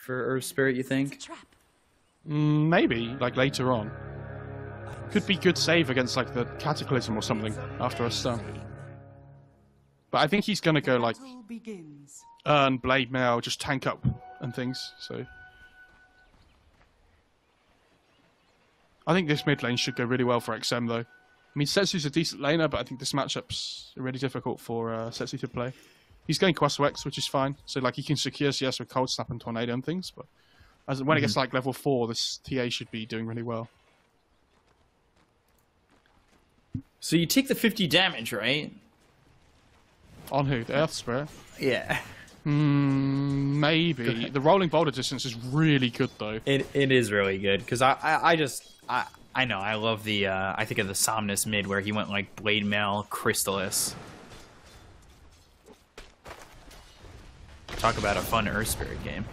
for Earth Spirit, you think? Maybe, like later on. Could be good save against like the Cataclysm or something after a stun. But I think he's gonna go like earn Blade Mail, just tank up and things, so. I think this mid lane should go really well for XM though. I mean, Setsu's a decent laner, but I think this matchup's really difficult for Setsu to play. He's going Quest X, which is fine. So like he can secure CS with Cold Snap and Tornado and things, but when it gets to like level 4, this TA should be doing really well. So you take the 50 damage, right? On who? The Earth Spirit? Yeah. Maybe. The rolling boulder distance is really good though. It is really good because I know I love the I think of the Somnus mid where he went like Blade Mail, Crystallis. Talk about a fun Earth Spirit game.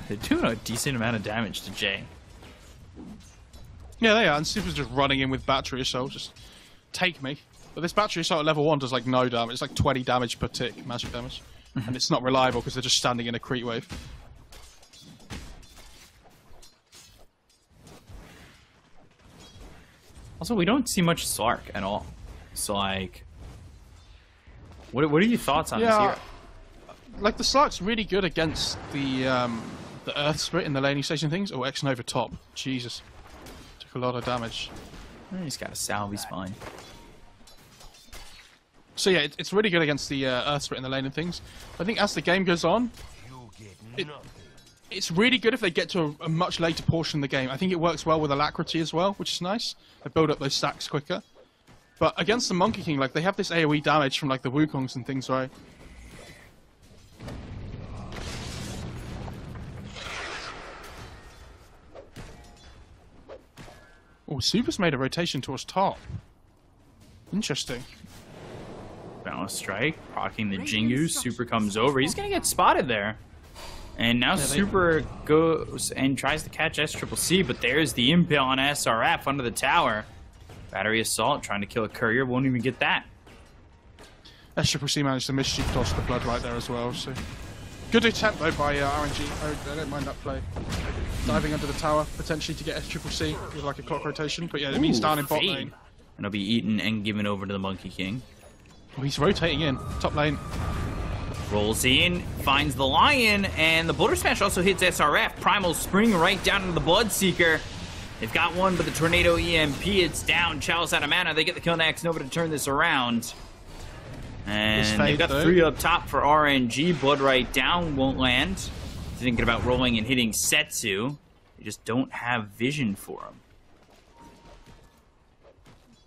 They're doing a decent amount of damage to Jay. Yeah, they are. And Super's just running in with Battery Assault. Just take me. But this Battery Assault at level 1 does like no damage. It's like 20 damage per tick, magic damage. And it's not reliable because they're just standing in a creep wave. Also, we don't see much Slark at all. So, like, what are your thoughts on this hero? Like, the Slark's really good against the Earth Spirit in the laning station things. Oh, X-Nova top. Jesus. Took a lot of damage. He's got a salve, he's fine. So yeah, it's really good against the Earth Spirit in the lane and things. I think as the game goes on, it's really good if they get to a much later portion of the game. I think it works well with Alacrity as well, which is nice. They build up those stacks quicker. But against the Monkey King, like, they have this AoE damage from like the Wukongs and things, right? Oh, Super's made a rotation towards top. Interesting. Balance Strike, proccing the Jingu. Super comes over. He's gonna get spotted there. And now Super goes and tries to catch SCCC, but there's the impale on SRF under the tower. Battery Assault trying to kill a courier, won't even get that. SCCC managed to mischief toss the blood right there as well, so. Good attempt though by RNG. I don't mind that play. Diving under the tower, potentially to get SCCC with like a clock rotation, but yeah, it means down in bot lane. And it'll be eaten and given over to the Monkey King. Oh, he's rotating in, top lane. Rolls in, finds the Lion, and the Boulder Smash also hits SRF. Primal Spring right down into the Bloodseeker. They've got one, but the Tornado EMP, it's down. Chalice out of mana. They get the kill next. Nova to turn this around. And they've got 3 up top for RNG. Blood right down, won't land. Thinking about rolling and hitting Setsu. They just don't have vision for him.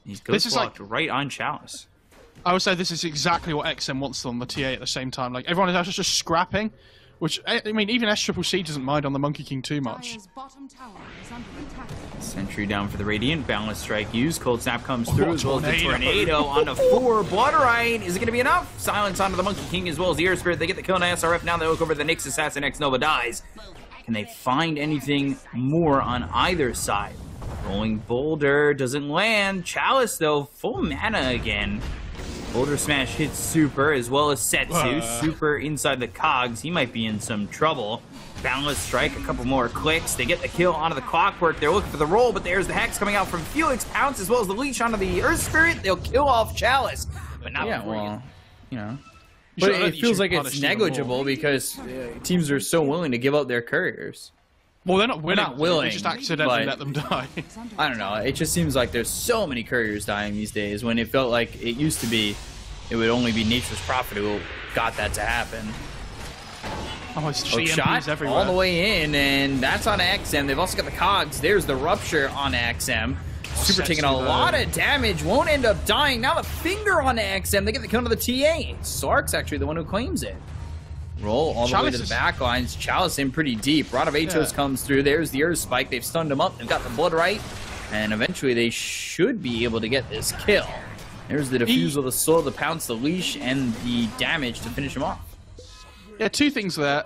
He's ghost blocked right on Chalice. I would say this is exactly what XM wants on the TA at the same time. Like, everyone else is just scrapping, which, I mean, even SCCC doesn't mind on the Monkey King too much. Sentry down for the Radiant. Balance Strike used. Cold Snap comes through as well as the Tornado on the 4. Blood Right. Is it going to be enough? Silence onto the Monkey King as well as the Air Spirit. They get the kill on SRF. Now they look over the Nyx Assassin. X-Nova dies. Can they find anything more on either side? Rolling Boulder doesn't land. Chalice, though, full mana again. Boulder Smash hits Super as well as Setsu. Super inside the cogs. He might be in some trouble. Boundless Strike, a couple more clicks. They get the kill onto the Clockwork. They're looking for the roll, but there's the Hex coming out from Felix. Pounce as well as the leash onto the Earth Spirit. They'll kill off Chalice. But not before you know. But it feels like it's negligible because teams are so willing to give out their couriers. Well, they're not willing. They're not willing. They just accidentally let them die. I don't know. It just seems like there's so many couriers dying these days when it felt like it used to be it would only be Nature's Prophet who got that to happen. Oh, it's shot everywhere. All the way in, and that's on XM. They've also got the cogs. There's the Rupture on XM. Super taking a lot of damage. Won't end up dying. Now the finger on XM. They get the kill to the TA. Sark's actually the one who claims it. Roll all the way to the back lines. Chalice in pretty deep. Rod of Atos comes through. There's the Earth Spike. They've stunned him up. They've got the Blood Right. And eventually they should be able to get this kill. There's the Diffuse of the Soul, the Pounce, the Leash, and the damage to finish him off. Yeah, 2 things there.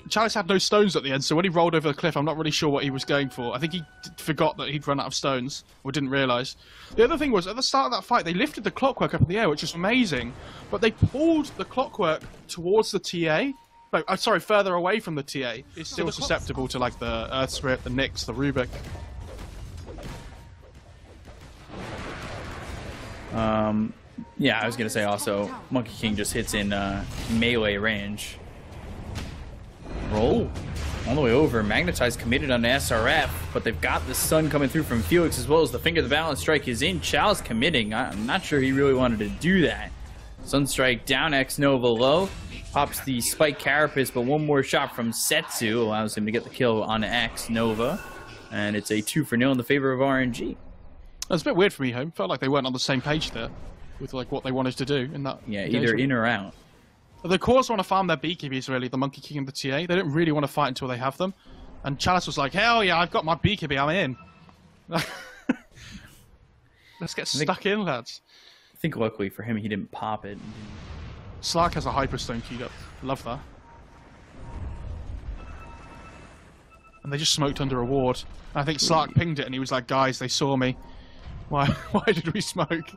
Chalice had no stones at the end, so when he rolled over the cliff, I'm not really sure what he was going for. I think he forgot that he'd run out of stones, or didn't realise. The other thing was, at the start of that fight, they lifted the clockwork up in the air, which was amazing, but they pulled the clockwork towards the TA. No, sorry, further away from the TA. It's still susceptible to, like, the Earth Spirit, the Nyx, the Rubik. Yeah, I was gonna say also, Monkey King just hits in melee range. Roll all the way over. Magnetize committed on the SRF, but they've got the stun coming through from Felix as well as the Finger the Balance Strike is in. Chalice committing. I'm not sure he really wanted to do that. Sunstrike down, X Nova low. Pops the Spike Carapace, but one more shot from Setsu allows him to get the kill on X Nova. And it's a 2-0 in the favor of RNG. That's a bit weird for me, Home. Felt like they weren't on the same page there with like what they wanted to do in that. Yeah, engagement. either in or out. The cores want to farm their BKBs, really, the Monkey King and the TA. They don't really want to fight until they have them. And Chalice was like, hell yeah, I've got my BKB, I'm in. Let's get stuck in, lads. I think luckily for him, he didn't pop it. Slark has a Hyperstone queued up. Love that. And they just smoked under a ward. I think Slark pinged it and he was like, guys, they saw me. Why did we smoke?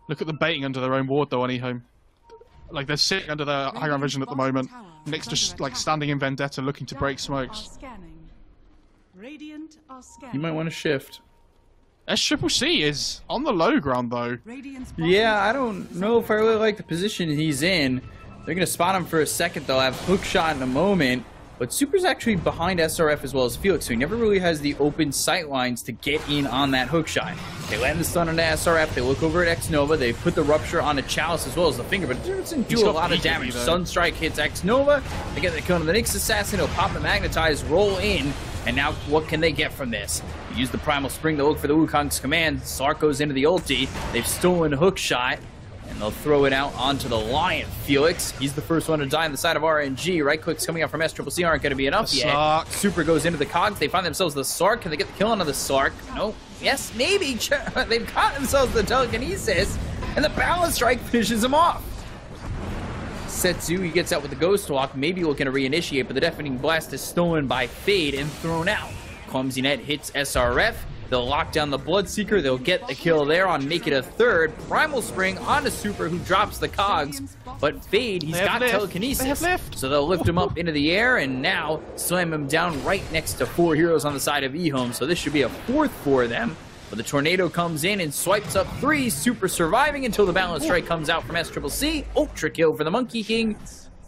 Look at them baiting under their own ward, though, on EHOME. Like, they're sitting under their high ground vision at the moment. Nick's just, like, standing in Vendetta looking to break smokes. You might want to shift. SCCC is on the low ground, though. Yeah, I don't know if I really like the position he's in. They're going to spot him for a second. They'll have hook shot in a moment. But Super's actually behind SRF as well as Felix, so he never really has the open sight lines to get in on that hook shot. They land the stun on the SRF, they look over at X Nova, they put the Rupture on the Chalice as well as the Finger, but it doesn't do a lot of damage. Sunstrike hits X Nova, they get the kill on the Nyx Assassin, he'll pop the Magnetize, roll in, and now what can they get from this? They use the Primal Spring to look for the Wukong's command, Slark goes into the ulti, they've stolen hook shot, and they'll throw it out onto the Lion Felix. He's the first one to die on the side of RNG. Right clicks coming out from SCCC aren't going to be enough yet. Super goes into the cogs. They find themselves the Sark. Can they get the kill onto the Sark? Nope. Yes, maybe. They've got themselves the telekinesis, and the Balance Strike finishes him off. Setsu, he gets out with the Ghost Walk, maybe looking to reinitiate, but the Deafening Blast is stolen by Fade and thrown out. Clumsy Net hits SRF. They'll lock down the Bloodseeker. They'll get the kill there on Make It a Third. Primal Spring onto Super, who drops the cogs. But Fade, he's got telekinesis. So they'll lift him up into the air and now slam him down right next to 4 heroes on the side of EHOME. So this should be a 4th for them. But the Tornado comes in and swipes up 3. Super surviving until the Balance Strike comes out from SCCC. Ultra kill for the Monkey King.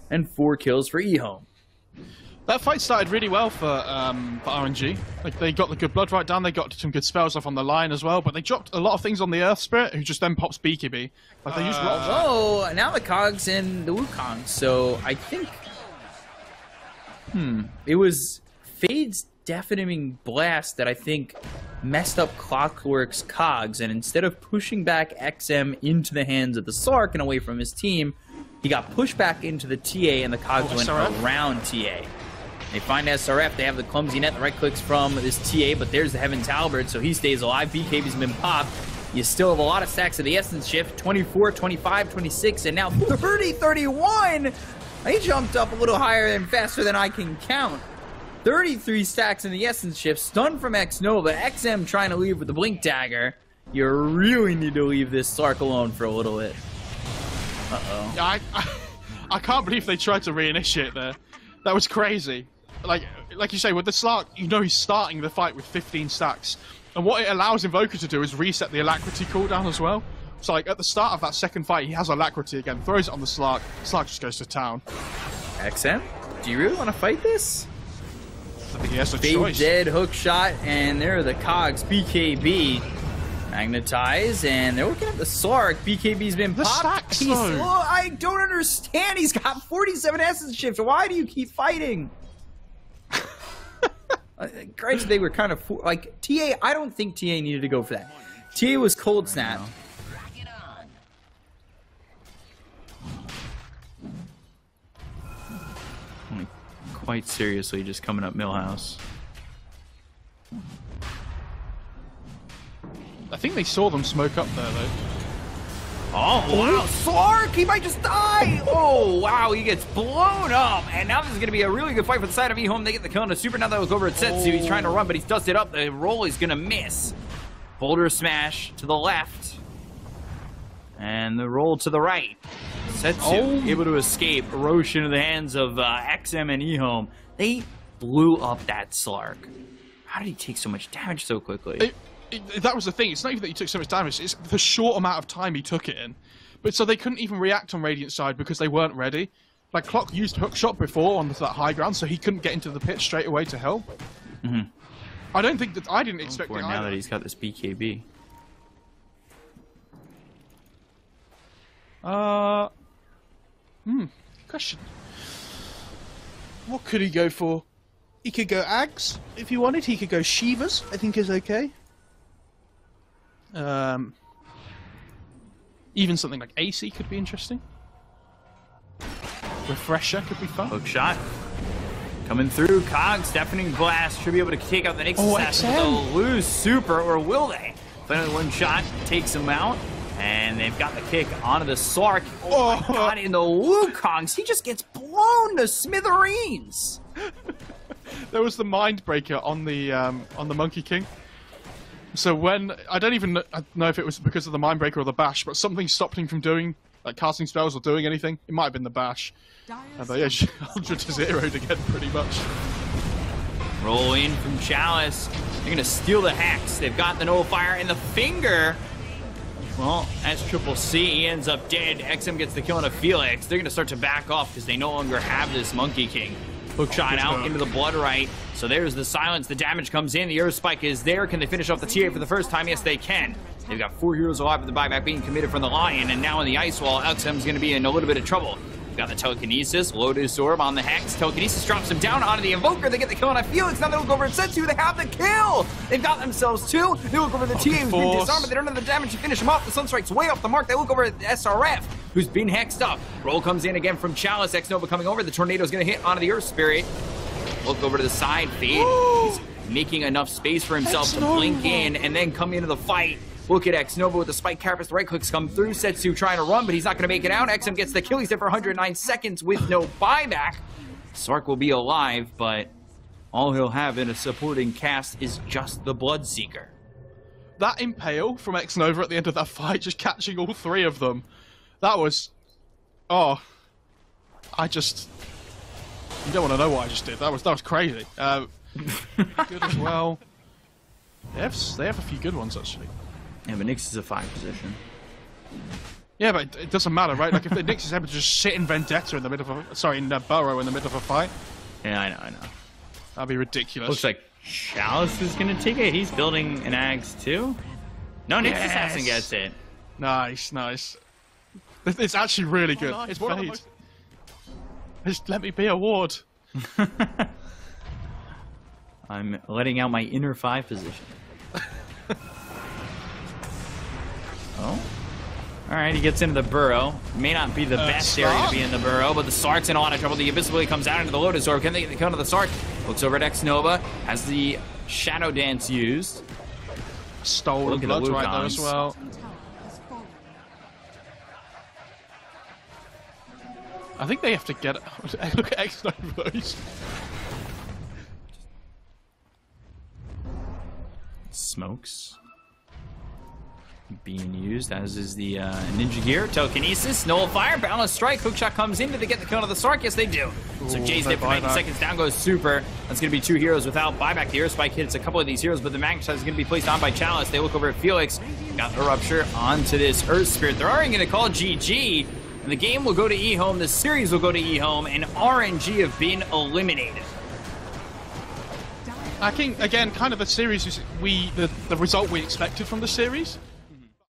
And 4 kills for EHOME. That fight started really well for RNG. Like, they got the good blood right down, they got some good spells off on the line as well, but they dropped a lot of things on the Earth Spirit, who just then pops BKB. Like, they used oh, now the cogs and the Wukong, so I think... It was Fade's Deafening Blast that I think messed up Clockwork's cogs, and instead of pushing back XM into the hands of the Sark and away from his team, he got pushed back into the TA and the cogs went around TA. They find SRF, they have the Clumsy Net, the right clicks from this TA, but there's the Heaven's Halberd, so he stays alive. BKB's been popped. You still have a lot of stacks of the Essence Shift, 24, 25, 26, and now 30, 31! He jumped up a little higher and faster than I can count. 33 stacks in the Essence Shift, stun from X Nova, XM trying to leave with the Blink Dagger. You really need to leave this Sark alone for a little bit. Uh-oh. Yeah, I can't believe they tried to reinitiate there. That was crazy. Like you say, with the Slark, you know he's starting the fight with 15 stacks. And what it allows Invoker to do is reset the Alacrity cooldown as well. So, like, at the start of that second fight, he has Alacrity again, throws it on the Slark. Slark just goes to town. XM, do you really want to fight this? I think he has a Fade choice. Dead, hook shot, and there are the cogs. BKB. Magnetize, and they're looking at the Sark. BKB's been popped. I don't understand. He's got 47 Essence Shift. Why do you keep fighting? Granted, they were kind of like TA. I don't think TA needed to go for that. TA was cold snap. Quite seriously, just coming up Millhouse. I think they saw them smoke up there, though. Oh, wow. Slark, he might just die. Oh, wow. He gets blown up. And now this is going to be a really good fight for the side of EHOME. They get the kill on the super. Now that was over at Setsu. He's trying to run, but he's dusted up. The roll is going to miss. Boulder smash to the left. And the roll to the right. Setsu able to escape. Roche into the hands of XM and EHOME. They blew up that Slark. How did he take so much damage so quickly? That was the thing. It's not even that he took so much damage. It's the short amount of time he took it in. But so they couldn't even react on Radiant's side because they weren't ready. Like, Clock used hookshot before on that high ground, so he couldn't get into the pit straight away to help. I don't think that... I didn't expect it now that he's got this BKB. Good question. What could he go for? He could go Ags if he wanted. He could go Shivas, I think is okay. Even something like AC could be interesting. Refresher could be fun. Hook shot. Coming through. Cogs, deafening blast. Should be able to take out the next assassin. They'll lose super, or will they? Finally, one shot takes him out. And they've got the kick onto the Slark. Oh my god, in the Wukongs, he just gets blown to smithereens. There was the Mind Breaker on the Monkey King. So when I don't even know if it was because of the Mind Breaker or the bash, but something stopped him from doing like casting spells or doing anything. It might have been the bash. But yeah, 100 to 0'd again, pretty much. Roll in from Chalice. They're gonna steal the Hex. They've got the Nullifier and the Finger. Well, as Triple C, he ends up dead. XM gets the kill on a Felix. They're going to start to back off because they no longer have this Monkey King. Hook shot out into the Blood Right. So there's the silence. The damage comes in. The Earth Spike is there. Can they finish off the TA for the first time? Yes, they can. They've got 4 heroes alive with the buyback being committed from the Lion. And now in the Ice Wall, XM's going to be in a little bit of trouble. Got the Telekinesis, Lotus Orb on the Hex. Telekinesis drops him down onto the Invoker. They get the kill on a Felix. Now they look over at Setsu. They have the kill. They've got themselves two. They look over at the TA who's been disarmed, but they don't have the damage to finish him off. The Sunstrike's way off the mark. They look over at the SRF, who's been hexed up. Roll comes in again from Chalice. X-Nova coming over. The Tornado's going to hit onto the Earth Spirit. Look over to the side. Fade. He's making enough space for himself to blink in and then come into the fight. Look at X-Nova with the Spike Carapace. The right clicks come through. Setsu trying to run, but he's not going to make it out. XM gets the kill. He's there for 109 seconds with no buyback. Sark will be alive, but all he'll have in a supporting cast is just the Bloodseeker. That impale from X-Nova at the end of that fight, just catching all three of them, that was... Oh. I just... You don't want to know what I just did. That was crazy. Good as well. They have a few good ones, actually. Yeah, but Nyx is a 5 position. Yeah, but it doesn't matter, right? Like, if the Nyx is able to just sit in Vendetta in the middle of a... Sorry, in Burrow in the middle of a fight. Yeah, I know. That'd be ridiculous. Looks like Chalice is going to take it. He's building an Ags too. No, Nyx Assassin gets it. Nice. It's actually really good. Nice. It's one of the most... Just let me be a ward. I'm letting out my inner 5 position. Oh. Alright, he gets into the Burrow. May not be the best area to be in the Burrow, but the Sark's in a lot of trouble. The Abyss Blade comes out into the Lotus Orb. Can they get the kill to the Sark? Looks over at X-Nova. Has the Shadow Dance used. Stolen blood right there as well. I think they have to get... Look at X-Nova. Smokes being used, as is the Ninja Gear. Telekinesis, Nullifier, Balance Strike, Hookshot comes in. Did they get the kill to the Sark? Yes, they do. Ooh, so Jay's there for 90 seconds. Down goes Super. That's going to be 2 heroes without buyback. The Air Spike hits a couple of these heroes, but the Magnetize is going to be placed on by Chalice. They look over at Felix. Got the Rupture onto this Earth Spirit. They're already going to call GG, and the game will go to EHOME. The series will go to EHOME, and RNG have been eliminated. I think, again, kind of the series is the result we expected from the series.